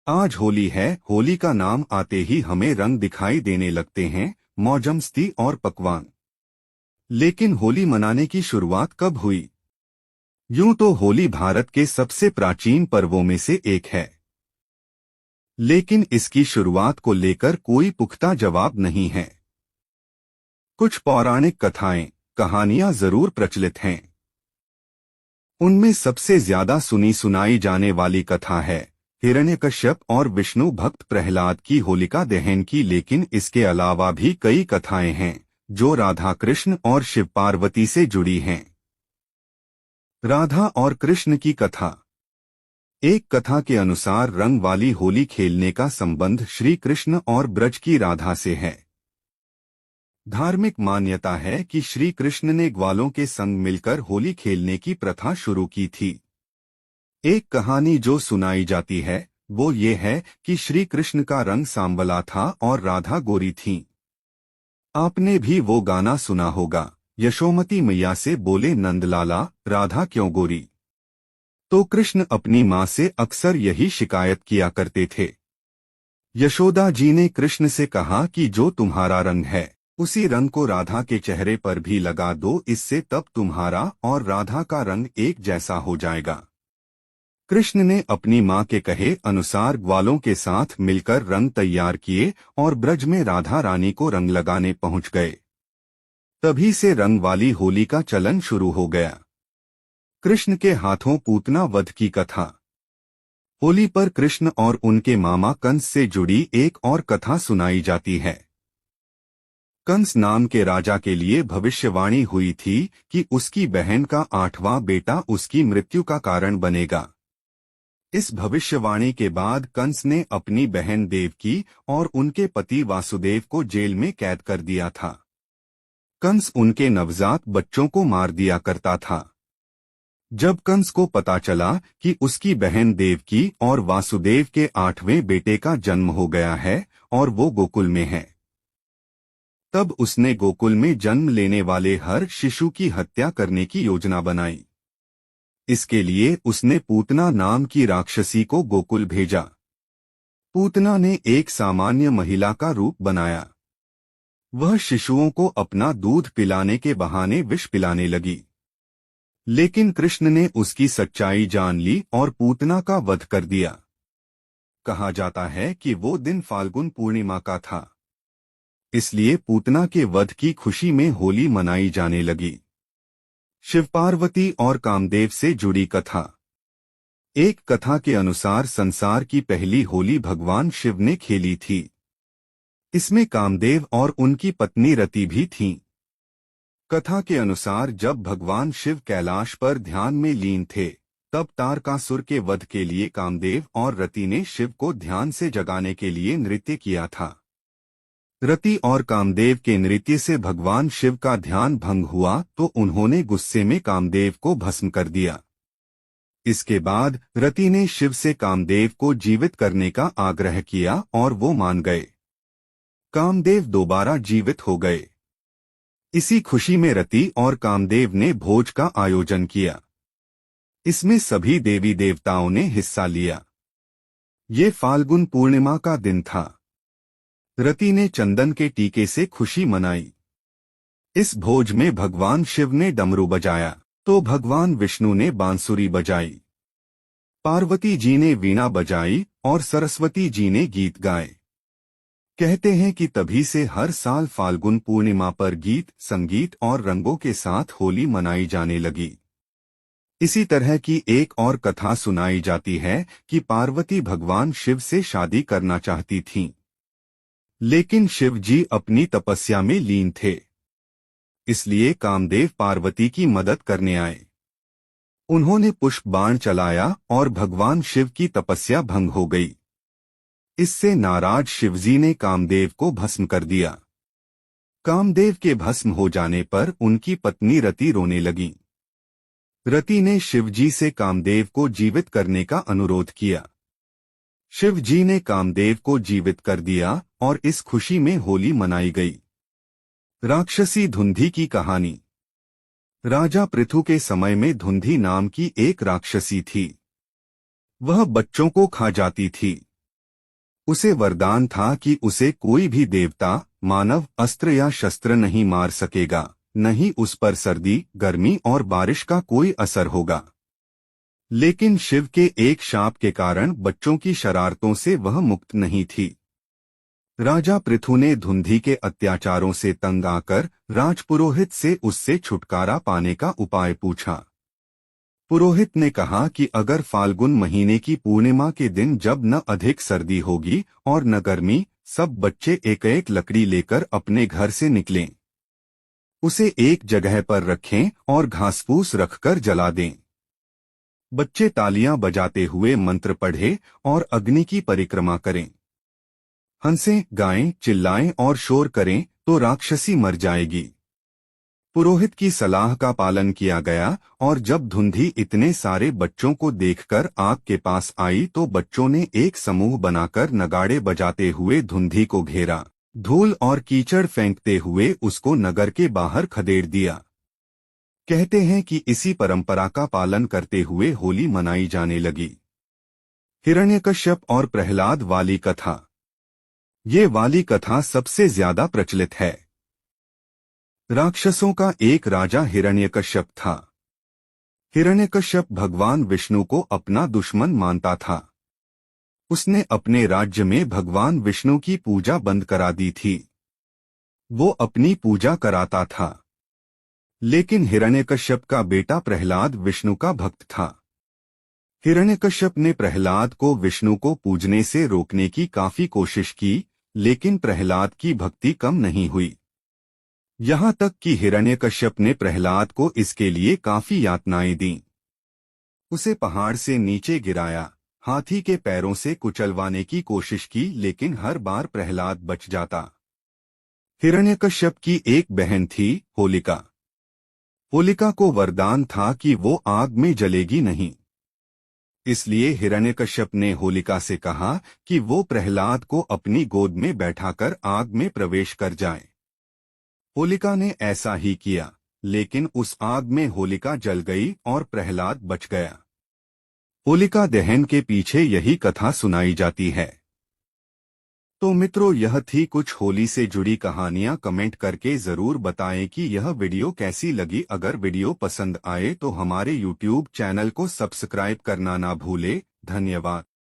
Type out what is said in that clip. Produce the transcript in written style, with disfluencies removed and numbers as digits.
आज होली है। होली का नाम आते ही हमें रंग दिखाई देने लगते हैं, मौजमस्ती और पकवान। लेकिन होली मनाने की शुरुआत कब हुई? यूं तो होली भारत के सबसे प्राचीन पर्वों में से एक है, लेकिन इसकी शुरुआत को लेकर कोई पुख्ता जवाब नहीं है। कुछ पौराणिक कथाएं, कहानियां जरूर प्रचलित हैं। उनमें सबसे ज्यादा सुनी सुनाई जाने वाली कथा है हिरण्यकश्यप और विष्णु भक्त प्रहलाद की होलिका दहन की। लेकिन इसके अलावा भी कई कथाएं हैं जो राधा कृष्ण और शिव पार्वती से जुड़ी हैं। राधा और कृष्ण की कथा। एक कथा के अनुसार रंग वाली होली खेलने का संबंध श्री कृष्ण और ब्रज की राधा से है। धार्मिक मान्यता है कि श्री कृष्ण ने ग्वालों के संग मिलकर होली खेलने की प्रथा शुरू की थी। एक कहानी जो सुनाई जाती है वो ये है कि श्री कृष्ण का रंग सांवला था और राधा गोरी थीं। आपने भी वो गाना सुना होगा, यशोमती मैया से बोले नंदलाला राधा क्यों गोरी। तो कृष्ण अपनी माँ से अक्सर यही शिकायत किया करते थे। यशोदा जी ने कृष्ण से कहा कि जो तुम्हारा रंग है उसी रंग को राधा के चेहरे पर भी लगा दो, इससे तब तुम्हारा और राधा का रंग एक जैसा हो जाएगा। कृष्ण ने अपनी मां के कहे अनुसार ग्वालों के साथ मिलकर रंग तैयार किए और ब्रज में राधा रानी को रंग लगाने पहुंच गए। तभी से रंग वाली होली का चलन शुरू हो गया। कृष्ण के हाथों पूतना वध की कथा। होली पर कृष्ण और उनके मामा कंस से जुड़ी एक और कथा सुनाई जाती है। कंस नाम के राजा के लिए भविष्यवाणी हुई थी कि उसकी बहन का 8वां बेटा उसकी मृत्यु का कारण बनेगा। इस भविष्यवाणी के बाद कंस ने अपनी बहन देवकी और उनके पति वासुदेव को जेल में कैद कर दिया था। कंस उनके नवजात बच्चों को मार दिया करता था। जब कंस को पता चला कि उसकी बहन देवकी और वासुदेव के 8वें बेटे का जन्म हो गया है और वो गोकुल में है, तब उसने गोकुल में जन्म लेने वाले हर शिशु की हत्या करने की योजना बनाई। इसके लिए उसने पूतना नाम की राक्षसी को गोकुल भेजा। पूतना ने एक सामान्य महिला का रूप बनाया। वह शिशुओं को अपना दूध पिलाने के बहाने विष पिलाने लगी। लेकिन कृष्ण ने उसकी सच्चाई जान ली और पूतना का वध कर दिया। कहा जाता है कि वो दिन फाल्गुन पूर्णिमा का था, इसलिए पूतना के वध की खुशी में होली मनाई जाने लगी। शिव पार्वती और कामदेव से जुड़ी कथा। एक कथा के अनुसार संसार की पहली होली भगवान शिव ने खेली थी। इसमें कामदेव और उनकी पत्नी रति भी थीं। कथा के अनुसार जब भगवान शिव कैलाश पर ध्यान में लीन थे, तब तारकासुर के वध के लिए कामदेव और रति ने शिव को ध्यान से जगाने के लिए नृत्य किया था। रति और कामदेव के नृत्य से भगवान शिव का ध्यान भंग हुआ तो उन्होंने गुस्से में कामदेव को भस्म कर दिया। इसके बाद रति ने शिव से कामदेव को जीवित करने का आग्रह किया और वो मान गए। कामदेव दोबारा जीवित हो गए। इसी खुशी में रति और कामदेव ने भोज का आयोजन किया। इसमें सभी देवी देवताओं ने हिस्सा लिया। ये फाल्गुन पूर्णिमा का दिन था। रति ने चंदन के टीके से खुशी मनाई। इस भोज में भगवान शिव ने डमरू बजाया तो भगवान विष्णु ने बांसुरी बजाई। पार्वती जी ने वीणा बजाई और सरस्वती जी ने गीत गाए। कहते हैं कि तभी से हर साल फाल्गुन पूर्णिमा पर गीत, संगीत और रंगों के साथ होली मनाई जाने लगी। इसी तरह की एक और कथा सुनाई जाती है कि पार्वती भगवान शिव से शादी करना चाहती थीं, लेकिन शिव जी अपनी तपस्या में लीन थे। इसलिए कामदेव पार्वती की मदद करने आए। उन्होंने पुष्प बाण चलाया और भगवान शिव की तपस्या भंग हो गई। इससे नाराज शिवजी ने कामदेव को भस्म कर दिया। कामदेव के भस्म हो जाने पर उनकी पत्नी रति रोने लगी। रति ने शिवजी से कामदेव को जीवित करने का अनुरोध किया। शिव जी ने कामदेव को जीवित कर दिया और इस खुशी में होली मनाई गई। राक्षसी धुंधी की कहानी। राजा पृथु के समय में धुंधी नाम की एक राक्षसी थी। वह बच्चों को खा जाती थी। उसे वरदान था कि उसे कोई भी देवता, मानव, अस्त्र या शस्त्र नहीं मार सकेगा, नहीं उस पर सर्दी, गर्मी और बारिश का कोई असर होगा। लेकिन शिव के एक शाप के कारण बच्चों की शरारतों से वह मुक्त नहीं थी। राजा पृथु ने धुंधी के अत्याचारों से तंग आकर राजपुरोहित से उससे छुटकारा पाने का उपाय पूछा। पुरोहित ने कहा कि अगर फाल्गुन महीने की पूर्णिमा के दिन जब न अधिक सर्दी होगी और न गर्मी, सब बच्चे एक एक लकड़ी लेकर अपने घर से निकलें, उसे एक जगह पर रखें और घासफूस रखकर जला दें। बच्चे तालियां बजाते हुए मंत्र पढ़े और अग्नि की परिक्रमा करें। हंसें, गाएं, चिल्लाएं और शोर करें तो राक्षसी मर जाएगी। पुरोहित की सलाह का पालन किया गया और जब धुंधी इतने सारे बच्चों को देखकर आग के पास आई तो बच्चों ने एक समूह बनाकर नगाड़े बजाते हुए धुंधी को घेरा, धूल और कीचड़ फेंकते हुए उसको नगर के बाहर खदेड़ दिया। कहते हैं कि इसी परंपरा का पालन करते हुए होली मनाई जाने लगी। हिरण्यकश्यप और प्रहलाद वाली कथा। ये वाली कथा सबसे ज्यादा प्रचलित है। राक्षसों का एक राजा हिरण्यकश्यप था। हिरण्यकश्यप भगवान विष्णु को अपना दुश्मन मानता था। उसने अपने राज्य में भगवान विष्णु की पूजा बंद करा दी थी। वो अपनी पूजा कराता था। लेकिन हिरण्यकश्यप का बेटा प्रहलाद विष्णु का भक्त था। हिरण्यकश्यप ने प्रहलाद को विष्णु को पूजने से रोकने की काफी कोशिश की, लेकिन प्रहलाद की भक्ति कम नहीं हुई। यहाँ तक कि हिरण्यकश्यप ने प्रहलाद को इसके लिए काफी यातनाएं दीं। उसे पहाड़ से नीचे गिराया, हाथी के पैरों से कुचलवाने की कोशिश की, लेकिन हर बार प्रहलाद बच जाता। हिरण्यकश्यप की एक बहन थी, होलिका। होलिका को वरदान था कि वो आग में जलेगी नहीं। इसलिए हिरण्यकश्यप ने होलिका से कहा कि वो प्रहलाद को अपनी गोद में बैठाकर आग में प्रवेश कर जाए। होलिका ने ऐसा ही किया, लेकिन उस आग में होलिका जल गई और प्रहलाद बच गया। होलिका दहन के पीछे यही कथा सुनाई जाती है। तो मित्रों, यह थी कुछ होली से जुड़ी कहानियां। कमेंट करके जरूर बताएं कि यह वीडियो कैसी लगी। अगर वीडियो पसंद आए तो हमारे YouTube चैनल को सब्सक्राइब करना ना भूले। धन्यवाद।